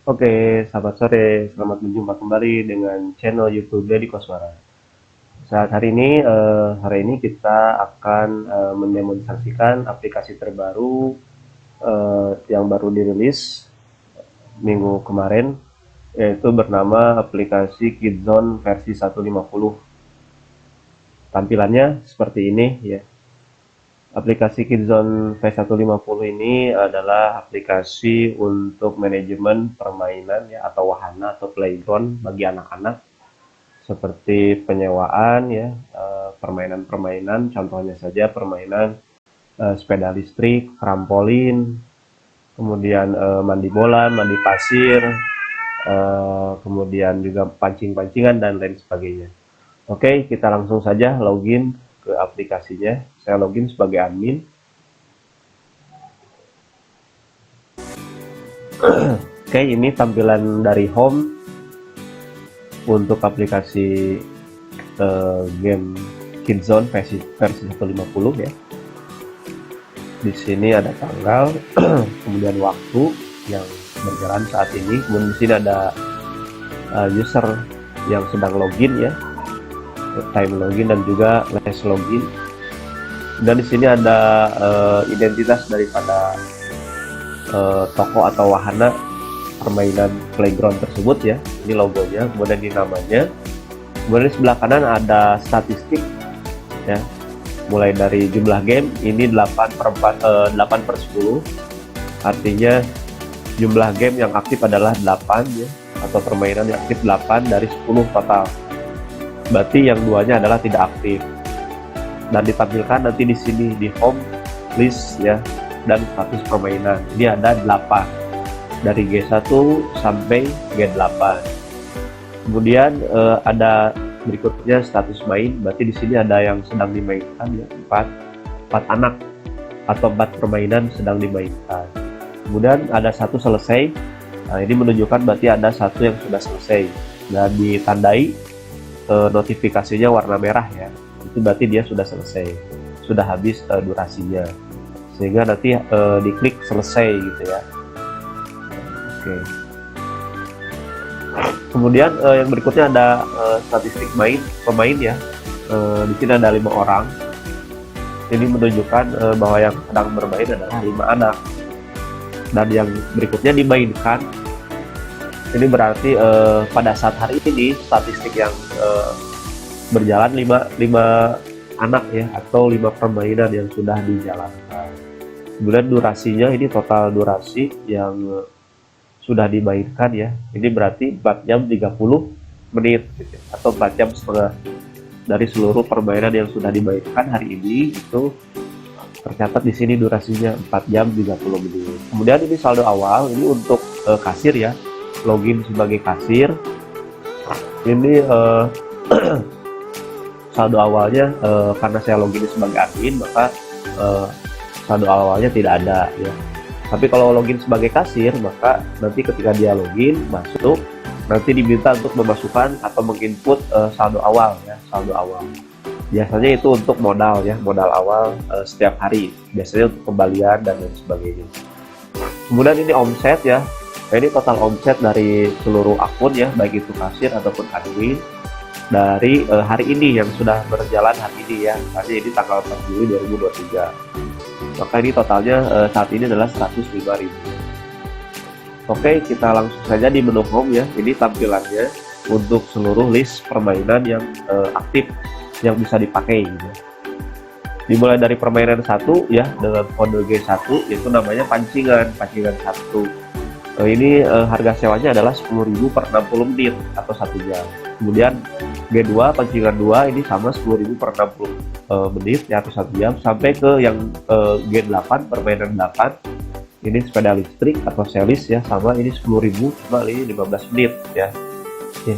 Oke, selamat sore. Selamat berjumpa kembali dengan channel YouTube Deddy Koswara. Saat hari ini kita akan mendemonstrasikan aplikasi terbaru yang baru dirilis minggu kemarin, yaitu bernama aplikasi Kidzone versi 1.50. Tampilannya seperti ini ya. Aplikasi Kidzone V150 ini adalah aplikasi untuk manajemen permainan ya, atau wahana atau playground bagi anak-anak, seperti penyewaan ya, permainan-permainan, contohnya saja permainan sepeda listrik, trampolin, kemudian mandi bola, mandi pasir, kemudian juga pancing-pancingan dan lain sebagainya. Oke, kita langsung saja login ke aplikasinya. Saya login sebagai admin. Oke, ini tampilan dari home untuk aplikasi game Kidzone versi 1.50 ya. Di sini ada tanggal, kemudian waktu yang berjalan saat ini. Kemudian di sini ada user yang sedang login ya, time login dan juga last login. Dan di sini ada identitas daripada toko atau wahana permainan playground tersebut ya. Ini logonya, kemudian ini namanya. Kemudian di sebelah kanan ada statistik ya, mulai dari jumlah game. Ini 8/10, artinya jumlah game yang aktif adalah 8 ya, atau permainan yang aktif 8 dari 10 total. Berarti yang duanya adalah tidak aktif. Dan ditampilkan nanti di sini di home list ya, dan status permainan. Ini ada 8 dari G1 sampai G8. Kemudian ada berikutnya status main. Berarti di sini ada yang sedang dimainkan ya, 4 anak atau 4 permainan sedang dimainkan. Kemudian ada satu selesai. Nah, ini menunjukkan berarti ada satu yang sudah selesai dan ditandai notifikasinya warna merah ya. Itu berarti dia sudah selesai, sudah habis durasinya, sehingga nanti diklik selesai gitu ya. Oke. Kemudian yang berikutnya ada statistik pemain ya. Di sini ada 5 orang. Ini menunjukkan bahwa yang sedang bermain adalah 5 anak. Dan yang berikutnya dimainkan. Ini berarti pada saat hari ini statistik yang berjalan 5 anak ya, atau 5 permainan yang sudah dijalankan. Kemudian durasinya, ini total durasi yang sudah dimainkan ya. Ini berarti 4 jam 30 menit gitu, atau 4 jam setengah dari seluruh permainan yang sudah dimainkan hari ini. Itu tercatat di sini durasinya 4 jam 30 menit. Kemudian ini saldo awal, ini untuk kasir ya, login sebagai kasir. Ini saldo awalnya karena saya login sebagai admin, maka saldo awalnya tidak ada ya. Tapi kalau login sebagai kasir, maka nanti ketika dia login masuk, nanti diminta untuk memasukkan atau menginput saldo awal ya, saldo awal. Biasanya itu untuk modal ya, modal awal setiap hari, biasanya untuk kembalian dan lain sebagainya. Kemudian ini omset ya. Nah, ini total omset dari seluruh akun ya, baik itu kasir ataupun admin, dari hari ini yang sudah berjalan hari ini ya. Misalnya ini tanggal 4 Juli 2023. Maka ini totalnya saat ini adalah 105.000. Oke, kita langsung saja di menu home ya. Ini tampilannya untuk seluruh list permainan yang aktif yang bisa dipakai gitu. Dimulai dari permainan 1 ya, dengan kode G1, itu namanya pancingan 1. Ini harga sewanya adalah 10.000 per 60 menit atau 1 jam. Kemudian G2 pancingan 2 ini sama 10.000 per 60 menit ya, atau 1 jam, sampai ke yang G8 permainan 8. Ini sepeda listrik atau selis ya, sama ini 10.000 cuma ini 15 menit ya. Oke,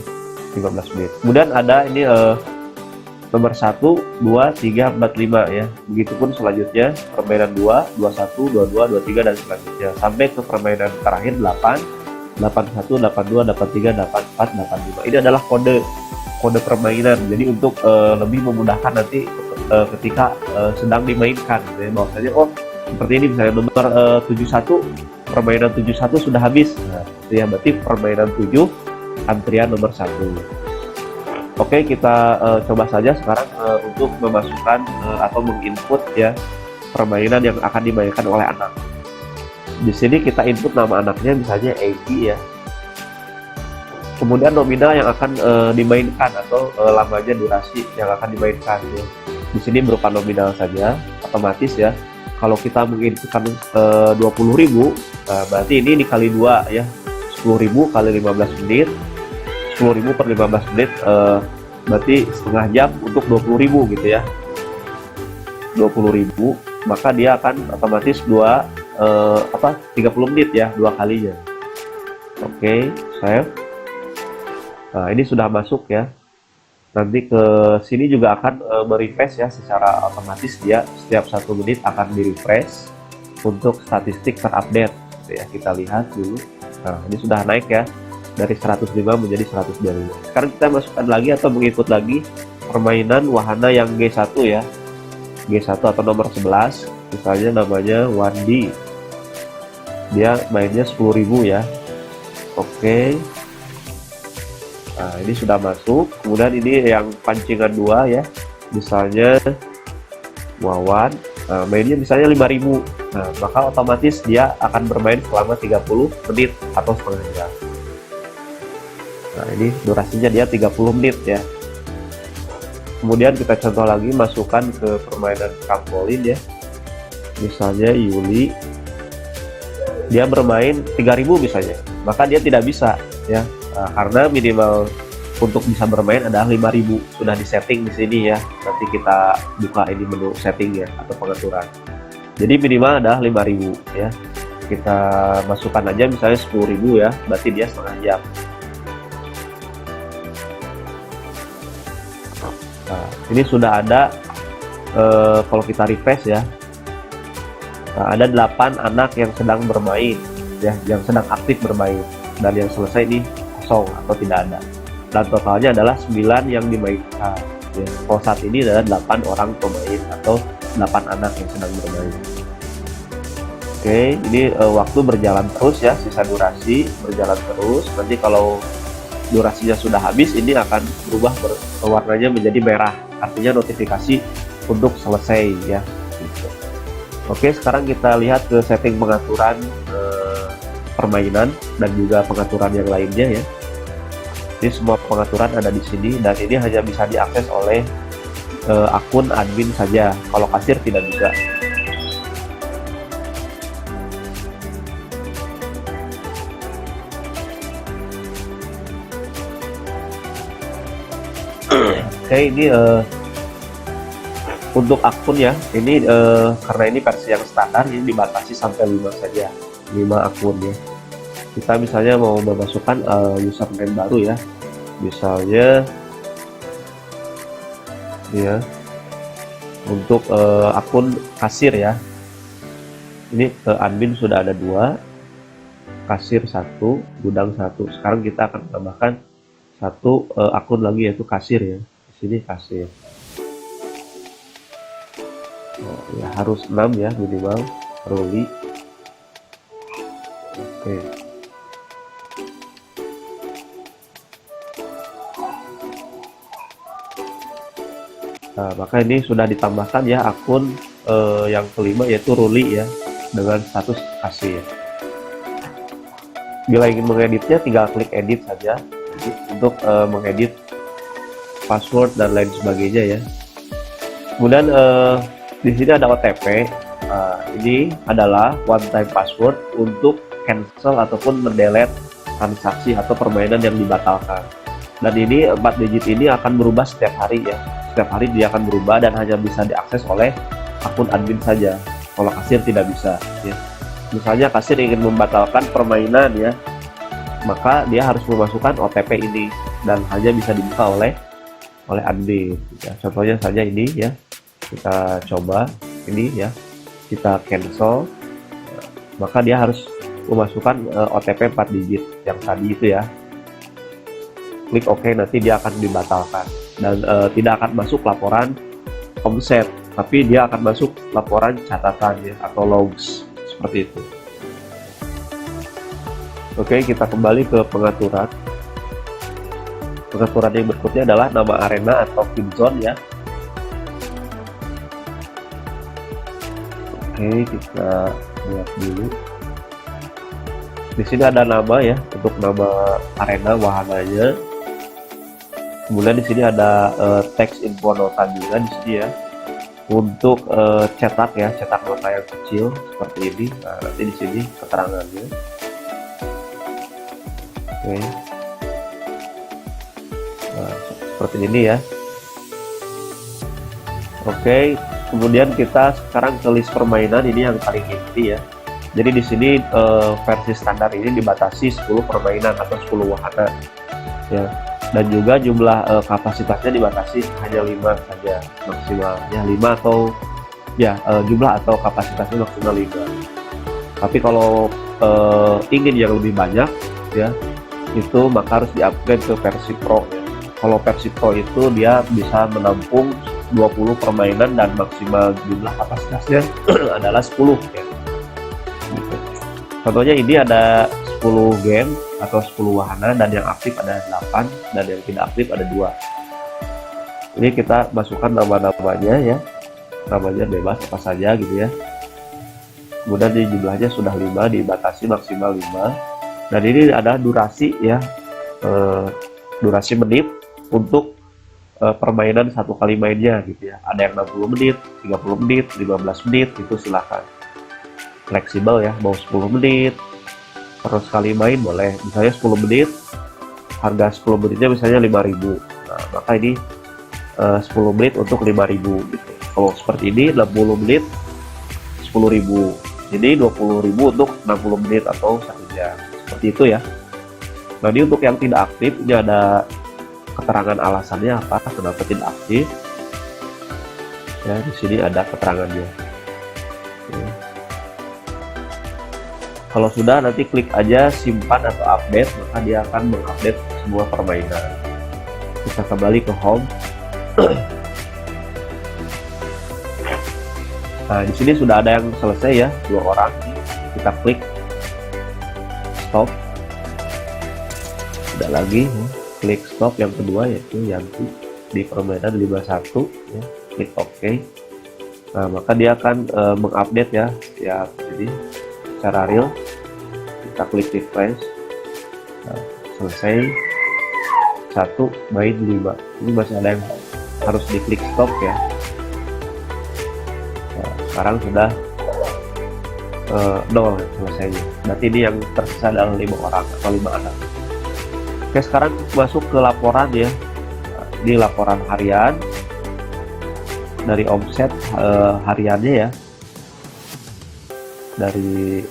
15 menit. Kemudian ada ini nomor 1, 2, 3, 4, 5 ya. Begitupun selanjutnya permainan 2, 21, 22, 23 dan selanjutnya sampai ke permainan terakhir 8, 81, 82, 83, 84, 85. Ini adalah kode permainan. Jadi untuk lebih memudahkan nanti ketika sedang dimainkan gitu ya. Bahwasanya seperti ini misalnya nomor 71, permainan 71 sudah habis. Nah, ya, berarti permainan 7 antrian nomor 1. Oke, kita coba saja sekarang untuk memasukkan atau menginput ya permainan yang akan dimainkan oleh anak. Di sini kita input nama anaknya, misalnya Egy ya. Kemudian nominal yang akan dimainkan atau lamanya durasi yang akan dimainkan ya. Di sini berupa nominal saja, otomatis ya. Kalau kita menginputkan 20.000, berarti ini dikali 2 ya. 10.000 kali 15 menit. 10.000 per 15 menit berarti setengah jam untuk 20.000 gitu ya. 20.000, maka dia akan otomatis 30 menit ya, 2 kalinya. Oke, save. Nah, ini sudah masuk ya. Nanti ke sini juga akan merefresh ya, secara otomatis dia setiap 1 menit akan di-refresh untuk statistik terupdate gitu ya. Kita lihat dulu. Nah, ini sudah naik ya, dari 105 menjadi 125. Sekarang kita masukkan lagi atau menginput lagi permainan wahana yang G1 ya. G1 atau nomor 11, misalnya namanya Wandi. Dia mainnya 10.000 ya. Oke. Nah, ini sudah masuk. Kemudian ini yang pancingan 2 ya. Misalnya Wawan, mainnya misalnya 5.000. Nah, maka otomatis dia akan bermain selama 30 menit atau setengah jam. Nah, ini durasinya dia 30 menit ya. Kemudian kita contoh lagi, masukkan ke permainan trampolin ya. Misalnya Yuli, dia bermain 3.000 misalnya, maka dia tidak bisa ya, karena minimal untuk bisa bermain adalah 5.000. Sudah disetting di sini ya. Nanti kita buka ini menu setting ya atau pengaturan. Jadi minimal adalah 5.000 ya. Kita masukkan aja misalnya 10.000 ya, berarti dia setengah jam. Nah, ini sudah ada kalau kita refresh ya. Nah, ada 8 anak yang sedang bermain ya, yang sedang aktif bermain, dan yang selesai ini kosong atau tidak ada. Dan totalnya adalah 9 yang dimainkan ya. Kalau saat ini adalah 8 orang pemain atau 8 anak yang sedang bermain. Oke, ini waktu berjalan terus ya, sisa durasi berjalan terus. Nanti kalau durasinya sudah habis, ini akan berubah warnanya menjadi merah, artinya notifikasi untuk selesai ya gitu. Oke, sekarang kita lihat ke setting pengaturan permainan dan juga pengaturan yang lainnya ya. Ini semua pengaturan ada di sini, dan ini hanya bisa diakses oleh akun admin saja. Kalau kasir tidak bisa. Oke, ini untuk akun ya, ini karena ini versi yang standar, ini dibatasi sampai 5 saja, 5 akun ya. Kita misalnya mau memasukkan username baru ya, misalnya ya untuk akun kasir ya. Ini admin sudah ada 2, kasir 1, gudang 1. Sekarang kita akan tambahkan 1 akun lagi, yaitu kasir ya. Di sini kasir. Oh, ya harus 6 ya minimal. Roli. Oke. Nah, maka ini sudah ditambahkan ya akun yang kelima, yaitu Ruli ya, dengan status kasir. Bila ingin mengeditnya, tinggal klik edit saja untuk mengedit password dan lain sebagainya ya. Kemudian di sini ada OTP. Ini adalah one time password untuk cancel ataupun mendelete transaksi atau permainan yang dibatalkan. Dan ini 4 digit ini akan berubah setiap hari ya. Setiap hari dia akan berubah dan hanya bisa diakses oleh akun admin saja. Kalau kasir tidak bisa ya. Misalnya kasir ingin membatalkan permainan ya, maka dia harus memasukkan OTP ini dan hanya bisa dibuka oleh admin ya. Contohnya saja ini ya, kita coba ini ya, kita cancel, maka dia harus memasukkan OTP 4 digit yang tadi itu ya. Klik OK, nanti dia akan dibatalkan dan tidak akan masuk laporan omset, tapi dia akan masuk laporan catatan ya, atau logs seperti itu. Oke, kita kembali ke pengaturan. Pengaturan yang berikutnya adalah nama arena atau pin zone ya. Oke, kita lihat dulu. Di sini ada nama ya, untuk nama arena wahananya. Kemudian di sini ada teks info nota juga di sini ya. Untuk cetak ya, cetak nota yang kecil seperti ini. Nah, nanti di sini keterangannya. Oke. Nah, seperti ini ya. Oke, kemudian kita sekarang ke list permainan, ini yang paling inti ya. Jadi di sini versi standar ini dibatasi 10 permainan atau 10 wahana ya. Dan juga jumlah kapasitasnya dibatasi hanya 5 saja maksimal ya, 5 atau ya jumlah atau kapasitasnya maksimal 5. Tapi kalau ingin yang lebih banyak ya, itu maka harus di-upgrade ke versi Pro ya. Kalau versi Pro itu dia bisa menampung 20 permainan dan maksimal jumlah kapasitasnya adalah 10 ya. Gitu. Contohnya ini ada 10 game atau 10 wahana, dan yang aktif ada 8 dan yang tidak aktif ada 2. Ini kita masukkan nama-namanya ya, namanya bebas apa saja gitu ya. Kemudian di jumlahnya sudah 5, dibatasi maksimal 5, dan ini ada durasi ya, durasi menit untuk permainan satu kali mainnya gitu ya. Ada yang 60 menit, 30 menit, 15 menit, itu silahkan fleksibel ya, mau 10 menit terus sekali main boleh, misalnya 10 menit, harga 10 menitnya misalnya 5.000. Nah, maka ini 10 menit untuk 5.000 gitu. Kalau seperti ini 60 menit 10.000, jadi 20.000 untuk 60 menit atau 1 jam, seperti itu ya. Nah, ini untuk yang tidak aktif, ini ada keterangan alasannya apa kenapa tidak aktif ya. Di sini ada keterangannya ya. Kalau sudah, nanti klik aja simpan atau update, maka dia akan mengupdate semua permainan. Kita kembali ke home. Nah, di sini sudah ada yang selesai ya, 2 orang. Kita klik stop. Tidak lagi ya. Klik stop yang kedua, yaitu yang di permainan 51 ya. Klik OK. Nah, maka dia akan mengupdate ya. Ya, jadi secara real. Kita klik refresh. Nah, selesai 1 main 5. Ini masih ada yang harus diklik stop ya. Nah, sekarang sudah 0 selesainya. Berarti ini yang tersisa adalah 5 orang atau 5 anak. Oke, sekarang masuk ke laporan ya. Nah, ini laporan harian dari omset hariannya ya, dari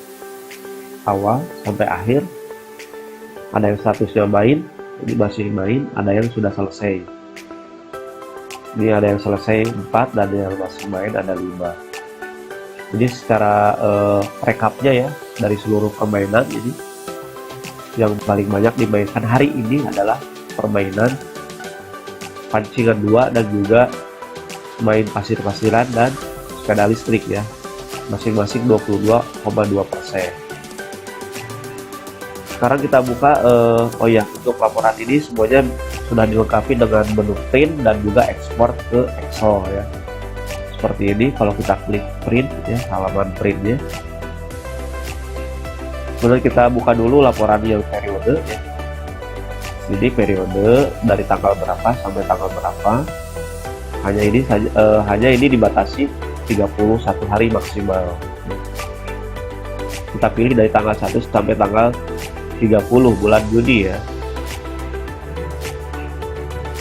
awal sampai akhir. Ada yang statusnya main, ini masih main, ada yang sudah selesai. Ini ada yang selesai 4 dan yang masih main ada 5. Jadi secara rekapnya ya, dari seluruh permainan ini yang paling banyak dimainkan hari ini adalah permainan pancingan 2 dan juga main pasir-pasiran dan sepeda listrik ya, masing-masing 22,2%. Sekarang kita buka oh ya, untuk laporan ini semuanya sudah dilengkapi dengan menu print dan juga ekspor ke Excel ya. Seperti ini, kalau kita klik print ya, halaman printnya. Kemudian kita buka dulu laporan yang periode ya. Jadi periode dari tanggal berapa sampai tanggal berapa. Hanya ini dibatasi 31 hari maksimal. Kita pilih dari tanggal 1 sampai tanggal 30 bulan Juni ya.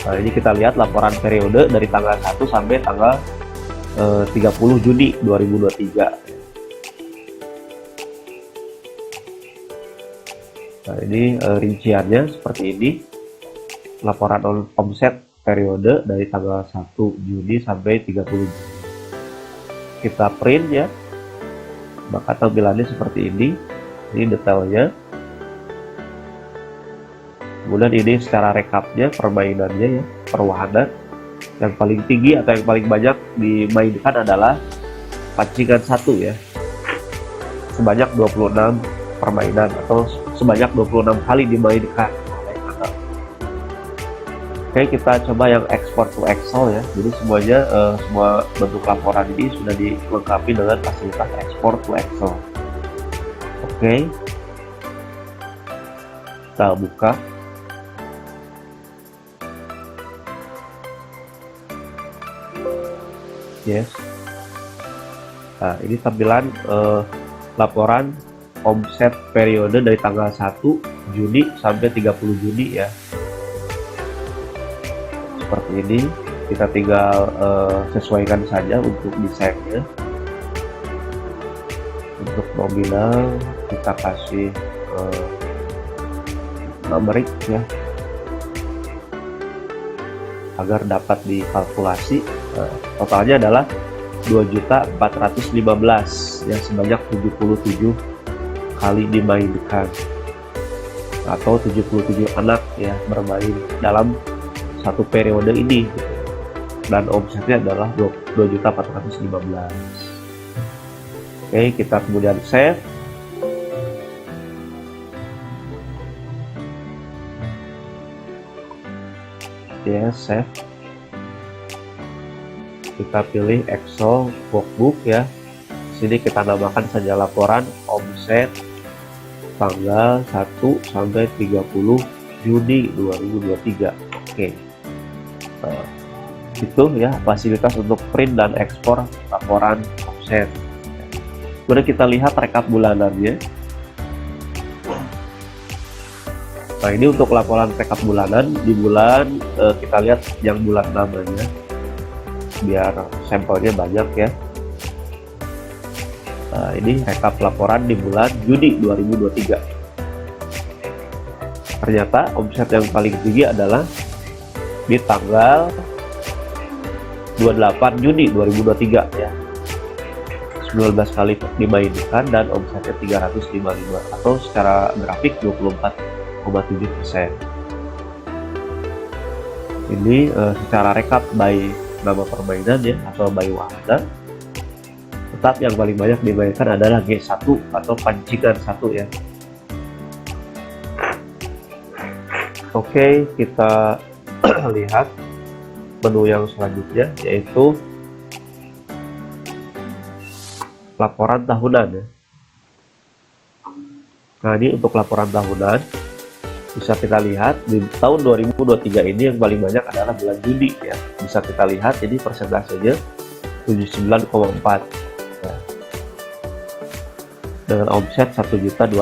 Nah, ini kita lihat laporan periode dari tanggal 1 sampai tanggal 30 Juni 2023. Nah, ini rinciannya seperti ini. Laporan omset periode dari tanggal 1 Juni sampai 30 Juni. Kita print ya. Maka tampilannya seperti ini. Ini detailnya. Kemudian ini secara rekapnya, permainannya ya, per wahana. Yang paling tinggi atau yang paling banyak dimainkan adalah pancingan 1 ya. Sebanyak 26 permainan atau sebanyak 26 kali dimainkan oleh anak. Oke, kita coba yang export to Excel ya. Jadi semuanya semua bentuk laporan ini sudah dilengkapi dengan fasilitas export to Excel. Oke, kita buka. Yes. Nah, ini tampilan laporan omset periode dari tanggal 1 Juni sampai 30 Juni ya. Seperti ini, kita tinggal sesuaikan saja untuk desainnya. Untuk nominal kita kasih numeric ya, agar dapat dikalkulasi. Totalnya adalah 2.415 yang sebanyak 77 kali dimainkan, atau 77 anak ya bermain dalam satu periode ini, dan omsetnya adalah 2.415. Oke, kita kemudian save. Ya, save. Kita pilih Excel workbook ya. Sini kita namakan saja laporan omset tanggal 1 sampai 30 Juni 2023. Oke. Itu ya fasilitas untuk print dan ekspor laporan omset. Kemudian kita lihat rekap bulanannya. Nah, ini untuk laporan rekap bulanan di bulan, kita lihat yang bulan namanya biar sampelnya banyak ya. Nah, ini rekap laporan di bulan Juni 2023. Ternyata omset yang paling tinggi adalah di tanggal 28 Juni 2023 ya. 19 kali dimainkan dan omsetnya 355, atau secara grafik 24,7%. Ini secara rekap by nama permainan ya, atau by wahana. Tetap yang paling banyak dimainkan adalah G1 atau pancingan 1 ya. Oke, kita lihat menu yang selanjutnya, yaitu laporan tahunan ya. Nah, ini untuk laporan tahunan bisa kita lihat di tahun 2023 ini yang paling banyak adalah bulan Juni ya. Bisa kita lihat ini persentasenya 79,4 ya. Dengan omset 1.207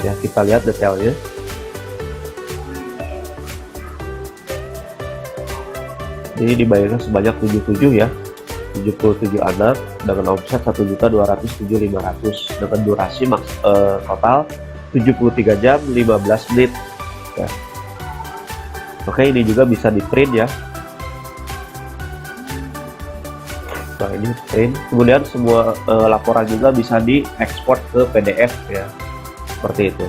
ya. Kita lihat detailnya. Ini dibayarkan sebanyak 77 ya. 77 anak dengan omset 1.207.500 dengan durasi total 73 jam 15 menit ya. Oke, ini juga bisa di print ya. Nah, ini print. Kemudian semua laporan juga bisa diekspor ke PDF ya, seperti itu.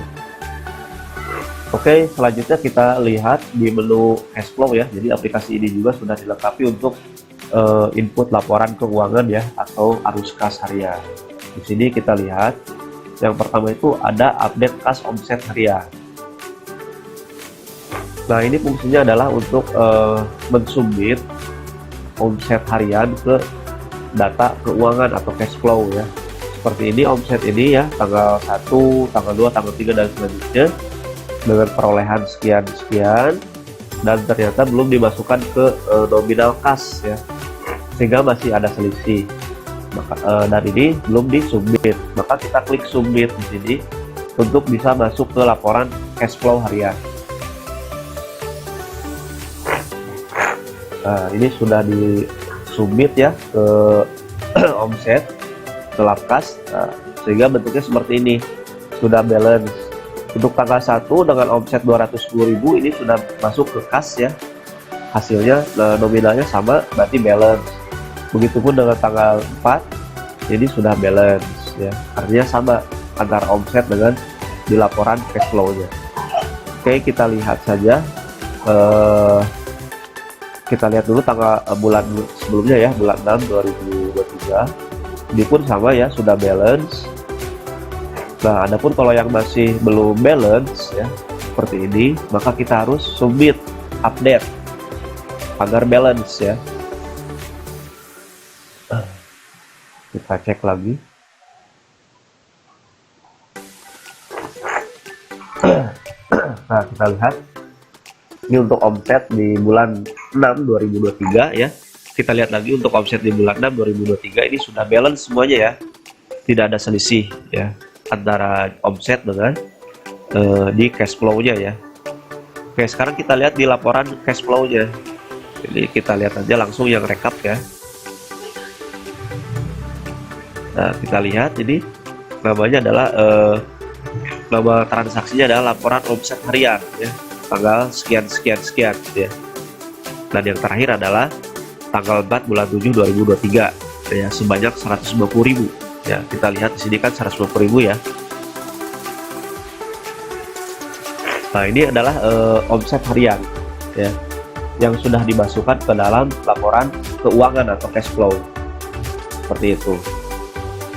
Oke, selanjutnya kita lihat di menu cash flow ya. Jadi aplikasi ini juga sudah dilengkapi untuk input laporan keuangan ya, atau arus kas harian. Di sini kita lihat yang pertama itu ada update kas omset harian. Nah, ini fungsinya adalah untuk mensubmit omset harian ke data keuangan atau cash flow ya. Seperti ini omset ini ya, tanggal 1, tanggal 2, tanggal 3 dan selanjutnya dengan perolehan sekian-sekian, dan ternyata belum dimasukkan ke nominal kas ya, sehingga masih ada selisih. Dan ini belum disubmit, maka kita klik submit di sini untuk bisa masuk ke laporan cash flow harian. Nah, ini sudah disubmit ya ke omset, ke labkas, sehingga bentuknya seperti ini, sudah balance. Untuk tanggal 1 dengan omset 210.000 ini sudah masuk ke kas ya, hasilnya nominalnya sama, berarti balance. Begitupun dengan tanggal 4 ini sudah balance ya, artinya sama antara omset dengan di laporan cash flow-nya. Oke, kita lihat saja, kita lihat dulu tanggal bulan sebelumnya ya, bulan 6 2023 ini pun sama ya, sudah balance. Nah, adapun kalau yang masih belum balance ya, seperti ini, maka kita harus submit update agar balance ya. Kita cek lagi. Nah, kita lihat ini untuk omset di bulan 6 2023 ya. Kita lihat lagi untuk omset di bulan 6 2023 ini sudah balance semuanya ya. Tidak ada selisih ya antara omset dengan di cash flow-nya ya. Oke, sekarang kita lihat di laporan cash flow-nya. Jadi kita lihat aja langsung yang rekap ya. Nah, kita lihat ini namanya adalah nama transaksinya adalah laporan omset harian ya, tanggal sekian sekian sekian ya. Dan yang terakhir adalah tanggal 4 bulan 7 2023 ya, sebanyak 150.000 ya. Kita lihat di sini kan 150.000 ya. Nah, ini adalah omset harian ya, yang sudah dimasukkan ke dalam laporan keuangan atau cash flow seperti itu.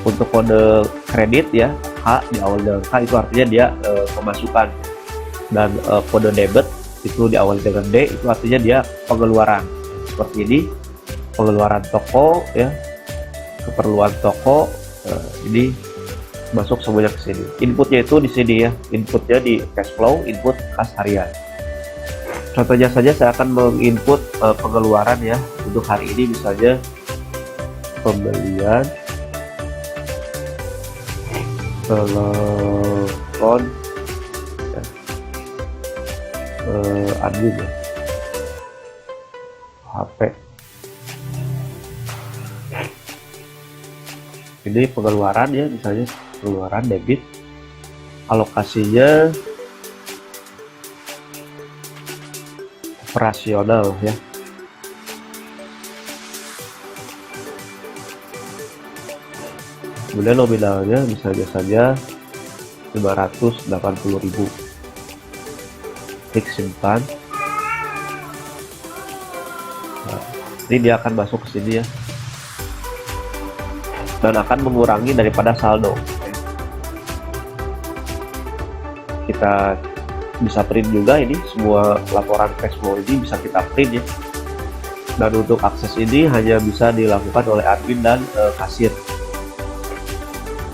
Untuk kode kredit ya, H di awal dengan K itu artinya dia pemasukan, dan kode debit itu di awal dengan D itu artinya dia pengeluaran. Seperti ini, pengeluaran toko ya, keperluan toko, ini masuk semuanya ke sini. Inputnya itu di sini ya, inputnya di cash flow, input kas harian. Contohnya saja saya akan menginput pengeluaran ya untuk hari ini, misalnya pembelian telepon ya, admin ya, HP. Ini pengeluaran ya, misalnya pengeluaran debit, alokasinya operasional ya. Kemudian nominalnya misalnya saja 580.000. Klik simpan. Nah, ini dia akan masuk ke sini ya, dan akan mengurangi daripada saldo. Kita bisa print juga ini, semua laporan cash flow ini bisa kita print ya. Dan untuk akses ini hanya bisa dilakukan oleh admin dan kasir.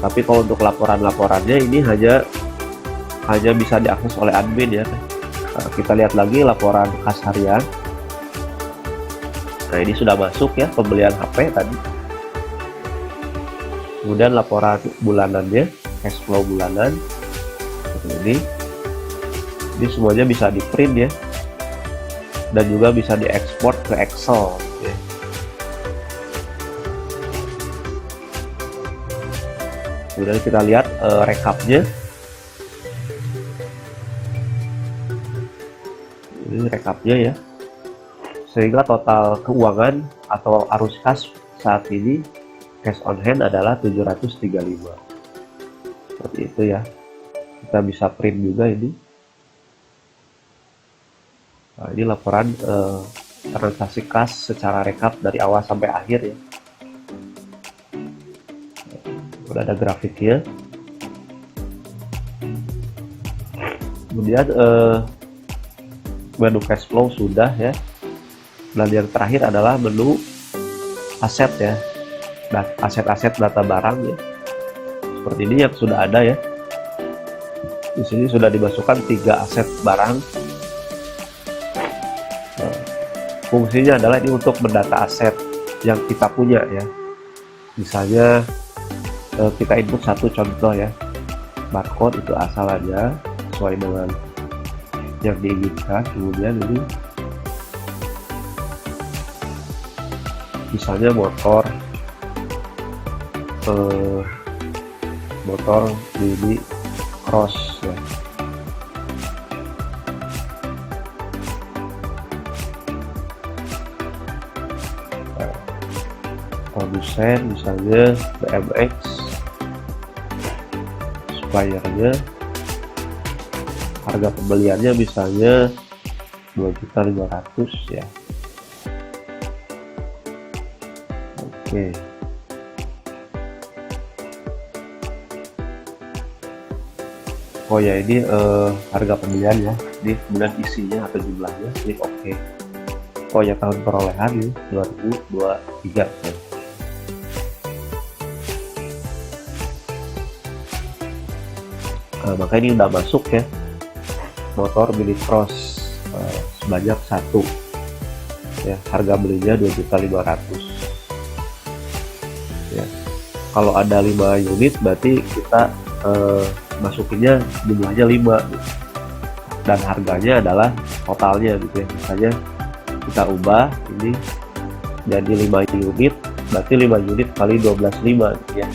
Tapi kalau untuk laporan-laporannya ini hanya bisa diakses oleh admin ya. Nah, kita lihat lagi laporan kas harian. Nah, ini sudah masuk ya, pembelian HP tadi. Kemudian laporan bulanannya, cash flow bulanan seperti ini semuanya bisa di print ya, dan juga bisa diekspor ke Excel ya. Kemudian kita lihat rekapnya. Ini rekapnya ya, sehingga total keuangan atau arus kas saat ini cash on hand adalah 735. Seperti itu ya. Kita bisa print juga ini. Nah, ini laporan transaksi kas secara rekap dari awal sampai akhir ya. Udah ada grafiknya. Kemudian menu cash flow sudah ya. Dan yang terakhir adalah menu aset ya. Dan aset-aset data barang ya. Seperti ini yang sudah ada ya. Di sini sudah dimasukkan 3 aset barang. Nah, fungsinya adalah ini untuk mendata aset yang kita punya ya. Misalnya kita input satu contoh ya, barcode itu asal aja sesuai dengan yang diinginkan. Kemudian ini misalnya motor ini cross ya. Nah, produsen misalnya BMX, suppliernya, harga pembeliannya misalnya 2.500.000 ya. Oke. Oh ya, ini harga pembelian ya. Ini kemudian isinya atau jumlahnya, klik OK. Oh ya, tahun perolehan ini 2023. Maka ini udah masuk ya, motor mini cross sebanyak satu ya, harga belinya 2.500.000 ya. Kalau ada 5 unit berarti kita masukinnya jumlahnya 5 dan harganya adalah totalnya gitu ya. Misalnya kita ubah ini jadi 5 unit, berarti 5 unit kali 12,5 gitu ya.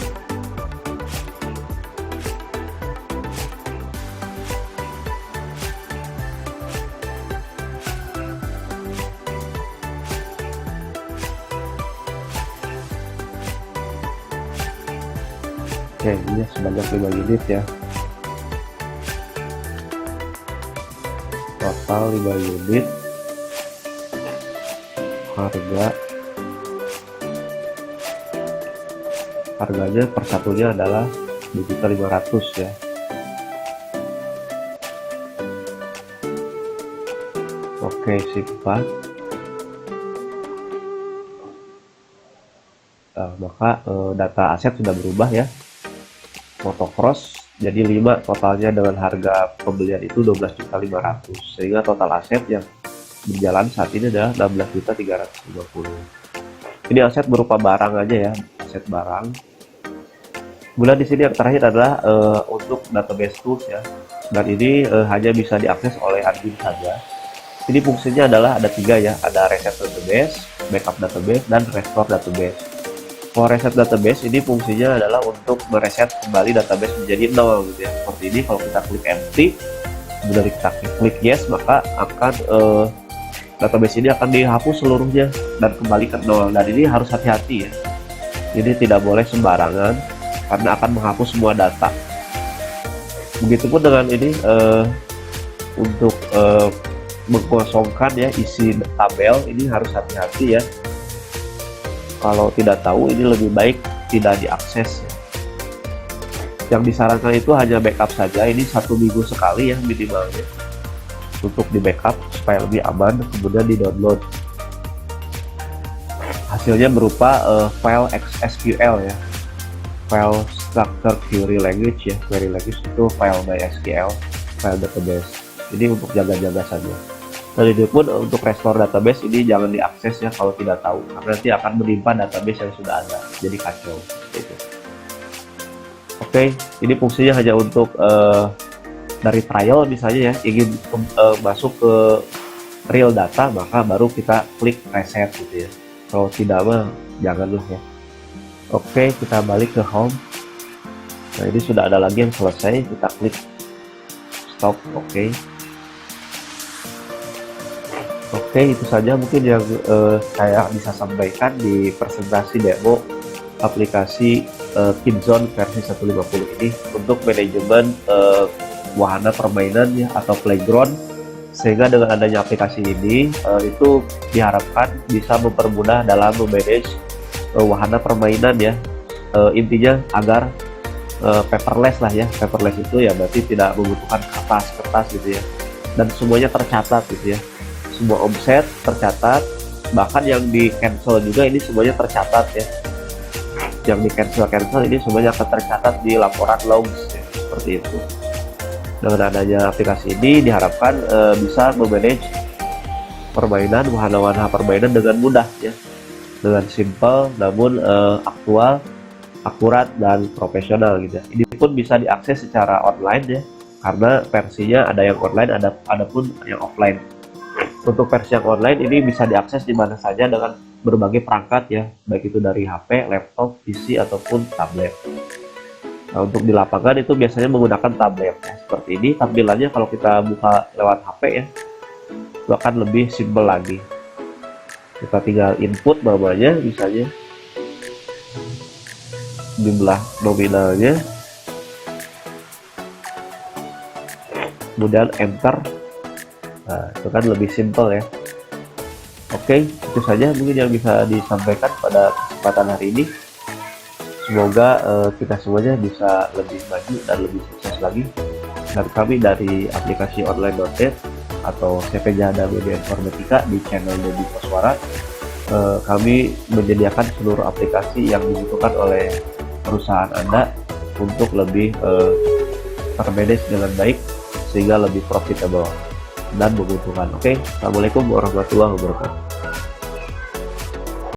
Oke, ini sebanyak 5 unit ya. Total 5 unit. Harganya per satunya adalah 2.500.000 ya. Oke, simpan. Maka data aset sudah berubah ya. Motocross jadi 5 totalnya dengan harga pembelian itu 12.500.000, sehingga total aset yang berjalan saat ini adalah 16.350.000. Ini aset berupa barang aja ya, aset barang. Kemudian di sini yang terakhir adalah untuk database tools ya, dan ini hanya bisa diakses oleh admin saja. Ini fungsinya adalah ada 3 ya, ada reset database, backup database, dan restore database. Kalau reset database ini fungsinya adalah untuk mereset kembali database menjadi 0 gitu ya. Seperti ini, kalau kita klik empty, kemudian kita klik yes, maka akan database ini akan dihapus seluruhnya dan kembali ke 0. Dan ini harus hati-hati ya. Jadi tidak boleh sembarangan karena akan menghapus semua data. Begitupun dengan ini untuk mengkosongkan ya isi tabel, ini harus hati-hati ya. Kalau tidak tahu, ini lebih baik tidak diakses ya. Yang disarankan itu hanya backup saja, ini 1 minggu sekali ya minimalnya untuk di backup supaya lebih aman, kemudian di download. Hasilnya berupa file SQL ya, file structure query language ya. Query language itu file MySQL, file database. Ini untuk jaga-jaga saja. Dan ini pun untuk restore database ini jangan diakses ya kalau tidak tahu, karena nanti akan menimpa database yang sudah ada, jadi kacau gitu. Oke, ini fungsinya hanya untuk dari trial misalnya ya, ingin masuk ke real data, maka baru kita klik reset gitu ya. Kalau tidak mah janganlah ya. Oke, kita balik ke home. Nah, ini sudah ada lagi yang selesai, kita klik stop. Oke, itu saja mungkin yang saya bisa sampaikan di presentasi demo aplikasi KidZone versi 1.50 ini untuk manajemen wahana permainan ya, atau playground. Sehingga dengan adanya aplikasi ini itu diharapkan bisa mempermudah dalam memanage wahana permainan ya. Intinya agar paperless lah ya. Paperless itu ya berarti tidak membutuhkan kertas gitu ya, dan semuanya tercatat gitu ya. Semua omset tercatat, bahkan yang di cancel juga ini semuanya tercatat ya. Yang di cancel ini semuanya akan tercatat di laporan logs ya, seperti itu. Dengan adanya aplikasi ini diharapkan bisa memanage permainan, wahana-wahana permainan dengan mudah ya, dengan simple namun aktual, akurat, dan profesional gitu ya. Ini pun bisa diakses secara online ya, karena versinya ada yang online, ada pun yang offline. Untuk versi yang online ini bisa diakses di mana saja dengan berbagai perangkat ya, baik itu dari HP, laptop, PC, ataupun tablet. Nah, untuk di lapangan itu biasanya menggunakan tablet ya. Seperti ini tampilannya kalau kita buka lewat HP ya, itu akan lebih simpel lagi. Kita tinggal input namanya, misalnya jumlah nominalnya, kemudian enter. Nah, itu kan lebih simpel ya. Oke, itu saja mungkin yang bisa disampaikan pada kesempatan hari ini. Semoga kita semuanya bisa lebih maju dan lebih sukses lagi. Dan kami dari aplikasi online Noted atau CV Jada Media Informatika di channel Dedi Koswara, kami menyediakan seluruh aplikasi yang dibutuhkan oleh perusahaan Anda untuk lebih termanage dengan baik sehingga lebih profitable dan menguntungkan. Oke, Assalamualaikum warahmatullahi wabarakatuh.